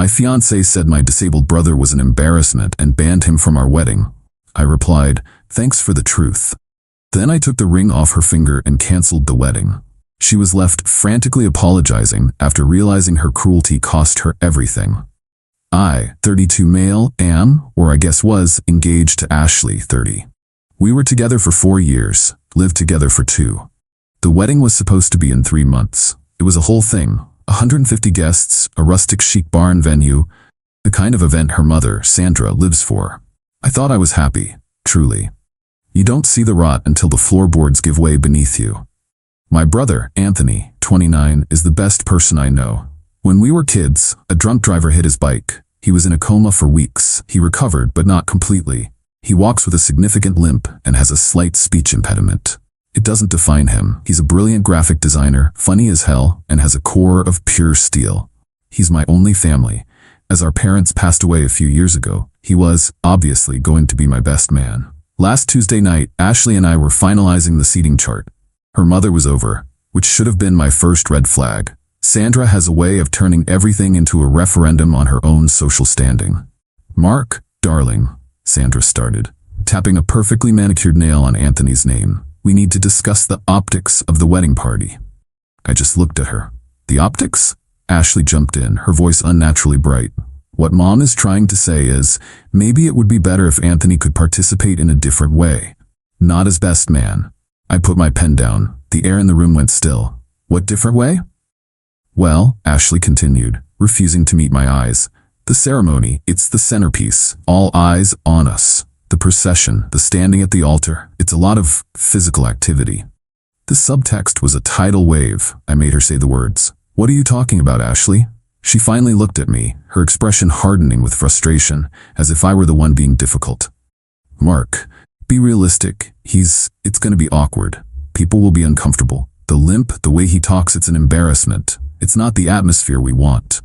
My fiancé said my disabled brother was an embarrassment and banned him from our wedding. I replied, thanks for the truth. Then I took the ring off her finger and canceled the wedding. She was left frantically apologizing after realizing her cruelty cost her everything. I, 32 male, am, or I guess was, engaged to Ashley, 30. We were together for 4 years, lived together for 2. The wedding was supposed to be in 3 months. It was a whole thing, 150 guests, a rustic chic barn venue, the kind of event her mother, Sandra, lives for. I thought I was happy, truly. You don't see the rot until the floorboards give way beneath you. My brother, Anthony, 29, is the best person I know. When we were kids, a drunk driver hit his bike. He was in a coma for weeks. He recovered, but not completely. He walks with a significant limp and has a slight speech impediment. It doesn't define him. He's a brilliant graphic designer, funny as hell, and has a core of pure steel. He's my only family. As our parents passed away a few years ago, he was, obviously, going to be my best man. Last Tuesday night, Ashley and I were finalizing the seating chart. Her mother was over, which should have been my first red flag. Sandra has a way of turning everything into a referendum on her own social standing. Mark, darling, Sandra started, tapping a perfectly manicured nail on Anthony's name. We need to discuss the optics of the wedding party. I just looked at her. The optics? Ashley jumped in, her voice unnaturally bright. What Mom is trying to say is, maybe it would be better if Anthony could participate in a different way. Not as best man. I put my pen down. The air in the room went still. What different way? Well, Ashley continued, refusing to meet my eyes. The ceremony, it's the centerpiece. All eyes on us. The procession, the standing at the altar, it's a lot of physical activity. The subtext was a tidal wave. I made her say the words. What are you talking about, Ashley? She finally looked at me, her expression hardening with frustration, as if I were the one being difficult. Mark, be realistic. It's gonna be awkward. People will be uncomfortable. The limp, the way he talks, it's an embarrassment. It's not the atmosphere we want.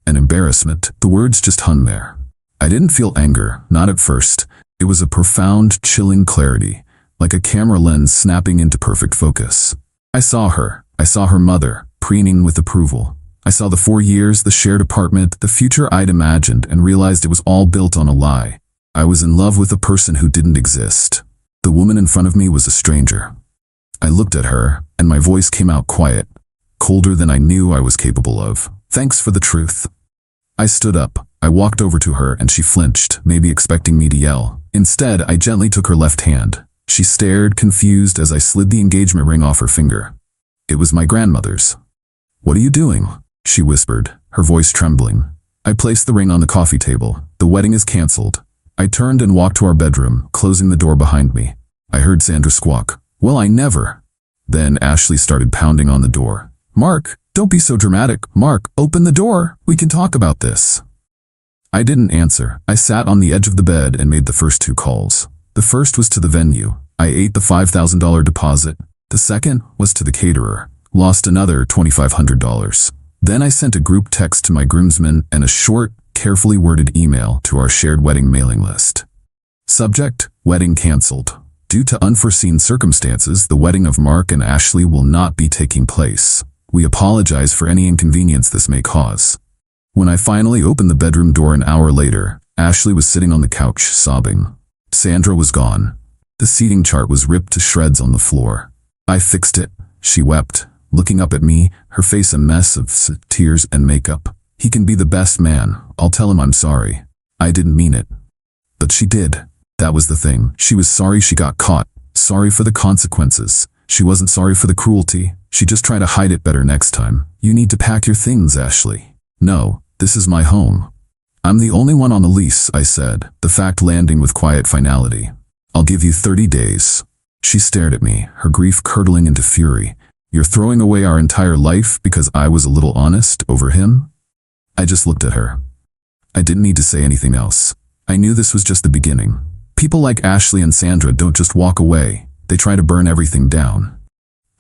An embarrassment. The words just hung there. I didn't feel anger, not at first. It was a profound, chilling clarity, like a camera lens snapping into perfect focus. I saw her mother, preening with approval. I saw the 4 years, the shared apartment, the future I'd imagined, and realized it was all built on a lie. I was in love with a person who didn't exist. The woman in front of me was a stranger. I looked at her, and my voice came out quiet, colder than I knew I was capable of. Thanks for the truth. I stood up. I walked over to her, and she flinched, maybe expecting me to yell. Instead, I gently took her left hand. She stared, confused, as I slid the engagement ring off her finger. It was my grandmother's. What are you doing? She whispered, her voice trembling. I placed the ring on the coffee table. The wedding is canceled. I turned and walked to our bedroom, closing the door behind me. I heard Sandra squawk. Well, I never. Then Ashley started pounding on the door. Mark, don't be so dramatic. Mark, open the door. We can talk about this. I didn't answer. I sat on the edge of the bed and made the first 2 calls. The first was to the venue. I ate the $5,000 deposit. The second was to the caterer. Lost another $2,500. Then I sent a group text to my groomsmen and a short, carefully worded email to our shared wedding mailing list. Subject, wedding canceled. Due to unforeseen circumstances, the wedding of Mark and Ashley will not be taking place. We apologize for any inconvenience this may cause. When I finally opened the bedroom door an hour later, Ashley was sitting on the couch, sobbing. Sandra was gone. The seating chart was ripped to shreds on the floor. I fixed it, she wept, looking up at me, her face a mess of tears and makeup. He can be the best man. I'll tell him I'm sorry. I didn't mean it. But she did. That was the thing. She was sorry she got caught. Sorry for the consequences. She wasn't sorry for the cruelty. She just tried to hide it better next time. You need to pack your things, Ashley. No, this is my home. I'm the only one on the lease, I said, the fact landing with quiet finality. I'll give you 30 days. She stared at me, her grief curdling into fury. You're throwing away our entire life because I was a little honest over him? I just looked at her. I didn't need to say anything else. I knew this was just the beginning. People like Ashley and Sandra don't just walk away. They try to burn everything down.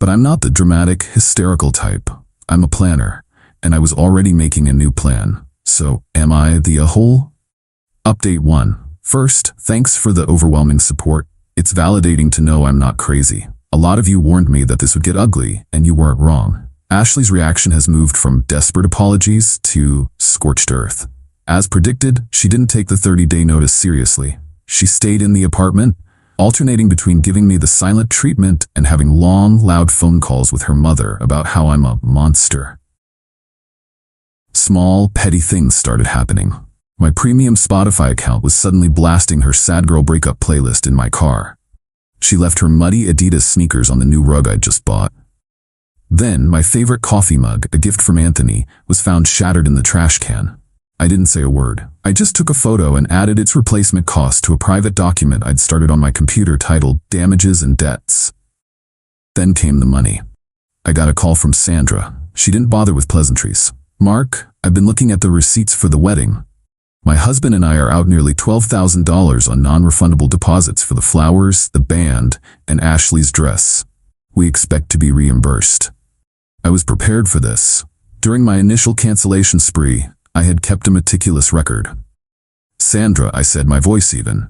But I'm not the dramatic, hysterical type. I'm a planner, and I was already making a new plan. So, am I the a-hole? Update 1. First, thanks for the overwhelming support. It's validating to know I'm not crazy. A lot of you warned me that this would get ugly, and you weren't wrong. Ashley's reaction has moved from desperate apologies to scorched earth. As predicted, she didn't take the 30-day notice seriously. She stayed in the apartment, alternating between giving me the silent treatment and having long, loud phone calls with her mother about how I'm a monster. Small, petty things started happening. My premium Spotify account was suddenly blasting her sad girl breakup playlist in my car. She left her muddy Adidas sneakers on the new rug I'd just bought. Then, my favorite coffee mug, a gift from Anthony, was found shattered in the trash can. I didn't say a word. I just took a photo and added its replacement cost to a private document I'd started on my computer titled Damages and Debts. Then came the money. I got a call from Sandra. She didn't bother with pleasantries. "Mark, I've been looking at the receipts for the wedding. My husband and I are out nearly $12,000 on non-refundable deposits for the flowers, the band, and Ashley's dress. We expect to be reimbursed." I was prepared for this. During my initial cancellation spree, I had kept a meticulous record. "Sandra," I said, my voice even.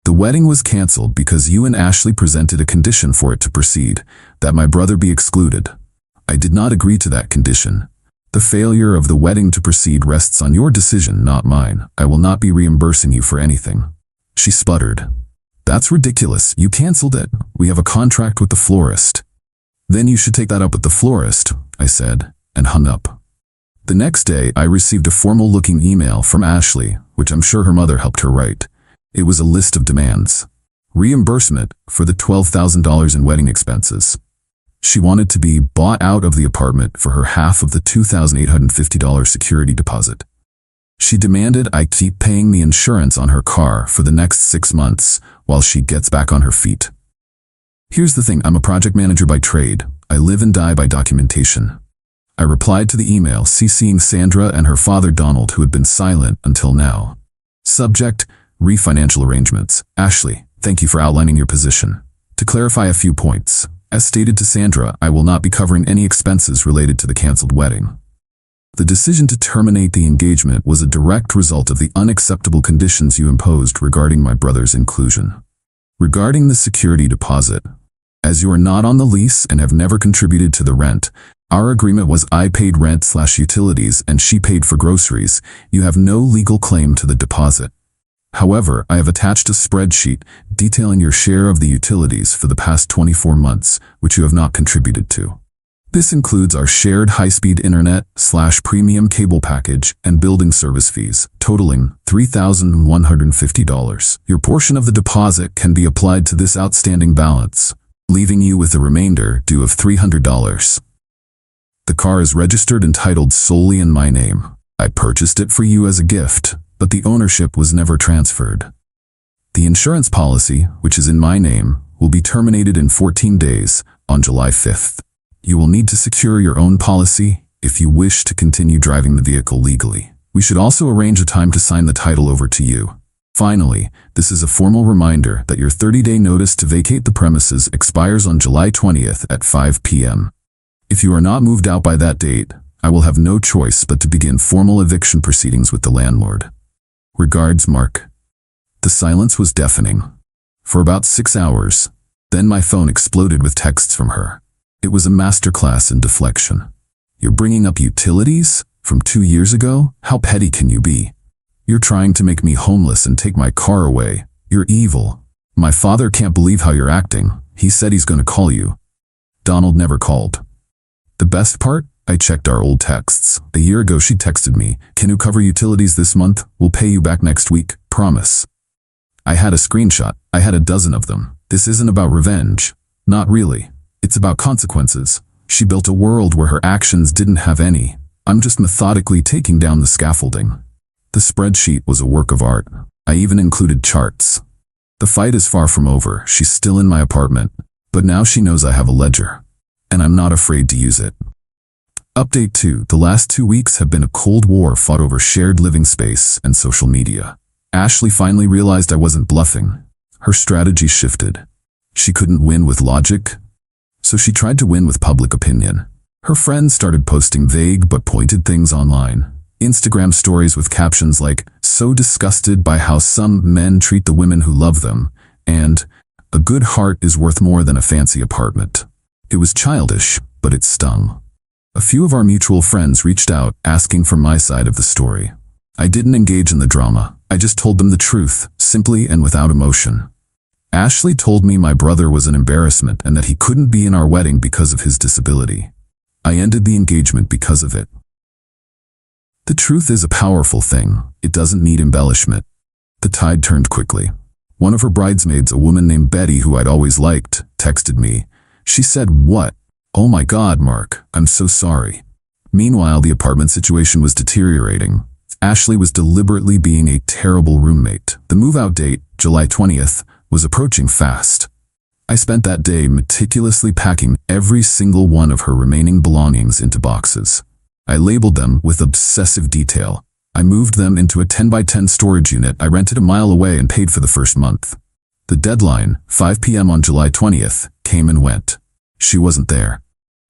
"The wedding was canceled because you and Ashley presented a condition for it to proceed, that my brother be excluded. I did not agree to that condition. The failure of the wedding to proceed rests on your decision, not mine. I will not be reimbursing you for anything." She sputtered. "That's ridiculous. You canceled it. We have a contract with the florist." "Then you should take that up with the florist," I said, and hung up. The next day, I received a formal-looking email from Ashley, which I'm sure her mother helped her write. It was a list of demands. Reimbursement for the $12,000 in wedding expenses. She wanted to be bought out of the apartment for her half of the $2,850 security deposit. She demanded I keep paying the insurance on her car for the next 6 months while she gets back on her feet. Here's the thing, I'm a project manager by trade. I live and die by documentation. I replied to the email, CCing Sandra and her father Donald, who had been silent until now. Subject: refinancial arrangements. Ashley, thank you for outlining your position. To clarify a few points, as stated to Sandra, I will not be covering any expenses related to the canceled wedding. The decision to terminate the engagement was a direct result of the unacceptable conditions you imposed regarding my brother's inclusion. Regarding the security deposit, as you are not on the lease and have never contributed to the rent, our agreement was I paid rent/utilities and she paid for groceries. You have no legal claim to the deposit. However, I have attached a spreadsheet detailing your share of the utilities for the past 24 months, which you have not contributed to. This includes our shared high-speed internet/premium cable package and building service fees, totaling $3,150. Your portion of the deposit can be applied to this outstanding balance, leaving you with a remainder due of $300. The car is registered and titled solely in my name. I purchased it for you as a gift, but the ownership was never transferred. The insurance policy, which is in my name, will be terminated in 14 days, on July 5th. You will need to secure your own policy if you wish to continue driving the vehicle legally. We should also arrange a time to sign the title over to you. Finally, this is a formal reminder that your 30-day notice to vacate the premises expires on July 20th at 5 p.m. If you are not moved out by that date, I will have no choice but to begin formal eviction proceedings with the landlord. Regards, Mark. The silence was deafening. For about 6 hours, then my phone exploded with texts from her. It was a masterclass in deflection. "You're bringing up utilities? From 2 years ago? How petty can you be? You're trying to make me homeless and take my car away. You're evil. My father can't believe how you're acting. He said he's going to call you." Donald never called. The best part? I checked our old texts. A year ago she texted me, "Can you cover utilities this month? We'll pay you back next week. Promise." I had a screenshot. I had a dozen of them. This isn't about revenge. Not really. It's about consequences. She built a world where her actions didn't have any. I'm just methodically taking down the scaffolding. The spreadsheet was a work of art. I even included charts. The fight is far from over. She's still in my apartment. But now she knows I have a ledger. And I'm not afraid to use it. Update 2. The last 2 weeks have been a cold war fought over shared living space and social media. Ashley finally realized I wasn't bluffing. Her strategy shifted. She couldn't win with logic, so she tried to win with public opinion. Her friends started posting vague but pointed things online. Instagram stories with captions like, "So disgusted by how some men treat the women who love them," and "A good heart is worth more than a fancy apartment." It was childish, but it stung. A few of our mutual friends reached out, asking for my side of the story. I didn't engage in the drama. I just told them the truth, simply and without emotion. Ashley told me my brother was an embarrassment and that he couldn't be in our wedding because of his disability. I ended the engagement because of it. The truth is a powerful thing. It doesn't need embellishment. The tide turned quickly. One of her bridesmaids, a woman named Betty who I'd always liked, texted me. She said, "What? Oh my God, Mark, I'm so sorry." Meanwhile, the apartment situation was deteriorating. Ashley was deliberately being a terrible roommate. The move-out date, July 20th, was approaching fast. I spent that day meticulously packing every single one of her remaining belongings into boxes. I labeled them with obsessive detail. I moved them into a 10 by 10 storage unit I rented a mile away and paid for the first month. The deadline, 5 p.m. on July 20th, came and went. She wasn't there.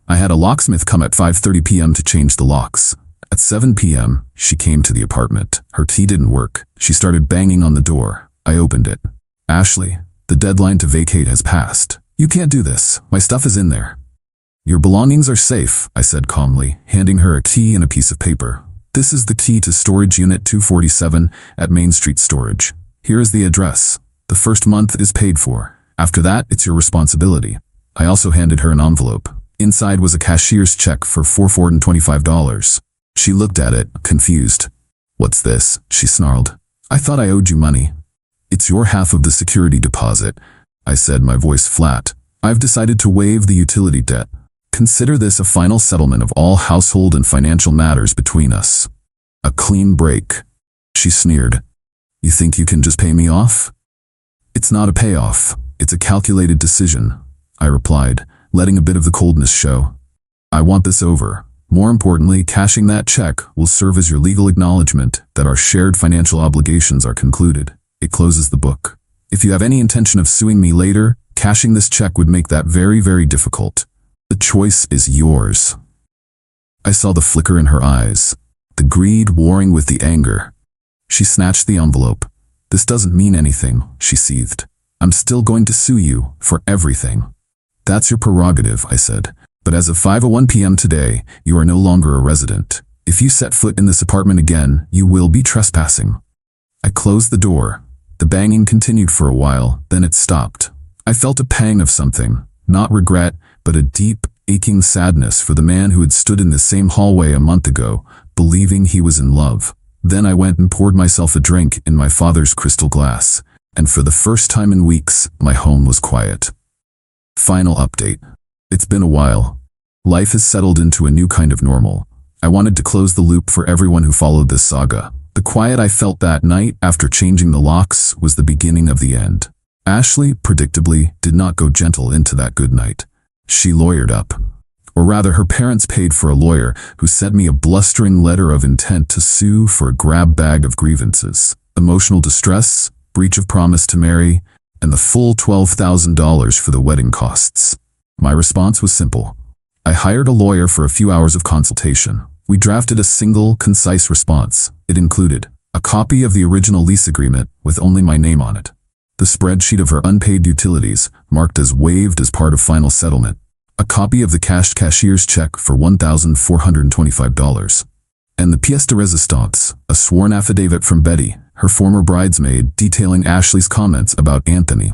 I had a locksmith come at 5:30 p.m. to change the locks. At 7 p.m., she came to the apartment. Her key didn't work. She started banging on the door. I opened it. "Ashley, the deadline to vacate has passed. You can't do this. My stuff is in there." "Your belongings are safe," I said calmly, handing her a key and a piece of paper. "This is the key to storage unit 247 at Main Street Storage. Here is the address. The first month is paid for. After that, it's your responsibility." I also handed her an envelope. Inside was a cashier's check for $425. She looked at it, confused. "What's this?" she snarled. "I thought I owed you money." "It's your half of the security deposit," I said, my voice flat. "I've decided to waive the utility debt. Consider this a final settlement of all household and financial matters between us. A clean break." She sneered. "You think you can just pay me off?" "It's not a payoff. It's a calculated decision," I replied, letting a bit of the coldness show. "I want this over. More importantly, cashing that check will serve as your legal acknowledgement that our shared financial obligations are concluded. It closes the book. If you have any intention of suing me later, cashing this check would make that very, very difficult. The choice is yours." I saw the flicker in her eyes, the greed warring with the anger. She snatched the envelope. "This doesn't mean anything," she seethed. "I'm still going to sue you for everything." "That's your prerogative," I said. "But as of 5:01 p.m. today, you are no longer a resident. If you set foot in this apartment again, you will be trespassing." I closed the door. The banging continued for a while, then it stopped. I felt a pang of something, not regret, but a deep, aching sadness for the man who had stood in the same hallway a month ago, believing he was in love. Then I went and poured myself a drink in my father's crystal glass, and for the first time in weeks, my home was quiet. Final update. It's been a while. Life has settled into a new kind of normal. I wanted to close the loop for everyone who followed this saga. The quiet I felt that night after changing the locks was the beginning of the end. Ashley, predictably, did not go gentle into that good night. She lawyered up. Or rather, her parents paid for a lawyer who sent me a blustering letter of intent to sue for a grab bag of grievances. Emotional distress, breach of promise to marry, and the full $12,000 for the wedding costs. My response was simple. I hired a lawyer for a few hours of consultation. We drafted a single, concise response. It included a copy of the original lease agreement with only my name on it, the spreadsheet of her unpaid utilities, marked as waived as part of final settlement, a copy of the cashed cashier's check for $1,425, and the pièce de résistance, a sworn affidavit from Betty, her former bridesmaid, detailing Ashley's comments about Anthony.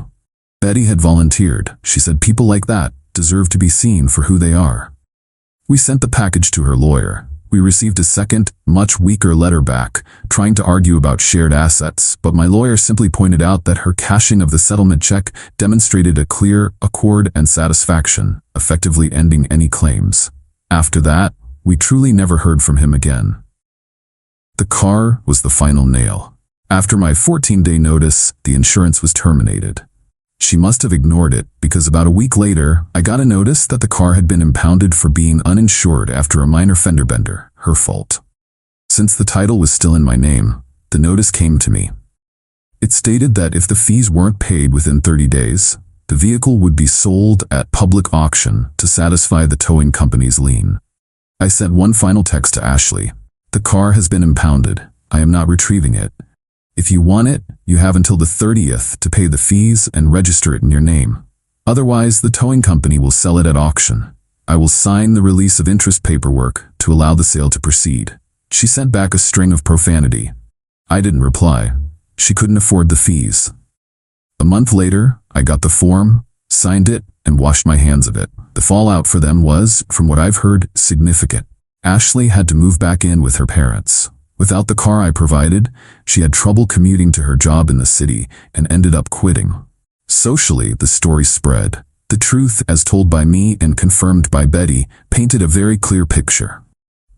Betty had volunteered. She said people like that deserve to be seen for who they are. We sent the package to her lawyer. We received a second, much weaker letter back, trying to argue about shared assets, but my lawyer simply pointed out that her cashing of the settlement check demonstrated a clear accord and satisfaction, effectively ending any claims. After that, we truly never heard from him again. The car was the final nail. After my 14-day notice, the insurance was terminated. She must have ignored it, because about a week later, I got a notice that the car had been impounded for being uninsured after a minor fender bender, her fault. Since the title was still in my name, the notice came to me. It stated that if the fees weren't paid within 30 days, the vehicle would be sold at public auction to satisfy the towing company's lien. I sent one final text to Ashley. "The car has been impounded. I am not retrieving it. If you want it, you have until the 30th to pay the fees and register it in your name. Otherwise, the towing company will sell it at auction. I will sign the release of interest paperwork to allow the sale to proceed. She sent back a string of profanity. I didn't reply. She couldn't afford the fees. A month later, I got the form, signed it, and washed my hands of it. The fallout for them was, from what I've heard, significant. Ashley had to move back in with her parents. Without the car I provided, she had trouble commuting to her job in the city and ended up quitting. Socially, the story spread. The truth, as told by me and confirmed by Betty, painted a very clear picture.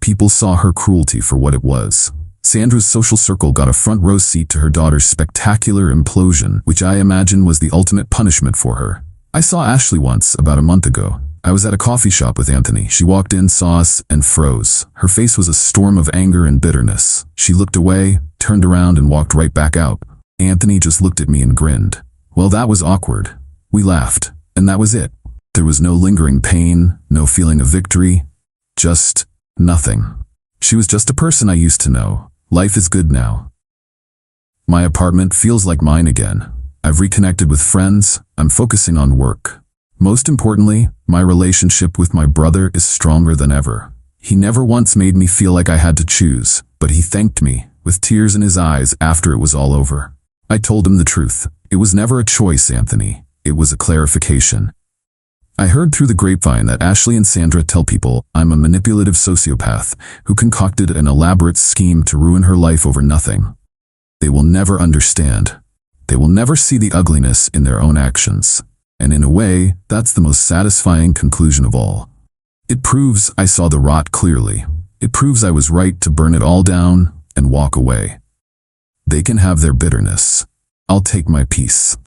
People saw her cruelty for what it was. Sandra's social circle got a front row seat to her daughter's spectacular implosion, which I imagine was the ultimate punishment for her. I saw Ashley once, about a month ago. I was at a coffee shop with Anthony. She walked in, saw us, and froze. Her face was a storm of anger and bitterness. She looked away, turned around, and walked right back out. Anthony just looked at me and grinned. Well, that was awkward. We laughed, and that was it. There was no lingering pain, no feeling of victory, just nothing. She was just a person I used to know. Life is good now. My apartment feels like mine again. I've reconnected with friends. I'm focusing on work. Most importantly, my relationship with my brother is stronger than ever. He never once made me feel like I had to choose, but he thanked me, with tears in his eyes after it was all over. I told him the truth. It was never a choice, Anthony. It was a clarification. I heard through the grapevine that Ashley and Sandra tell people I'm a manipulative sociopath who concocted an elaborate scheme to ruin her life over nothing. They will never understand. They will never see the ugliness in their own actions. And in a way, that's the most satisfying conclusion of all. It proves I saw the rot clearly. It proves I was right to burn it all down and walk away. They can have their bitterness. I'll take my peace.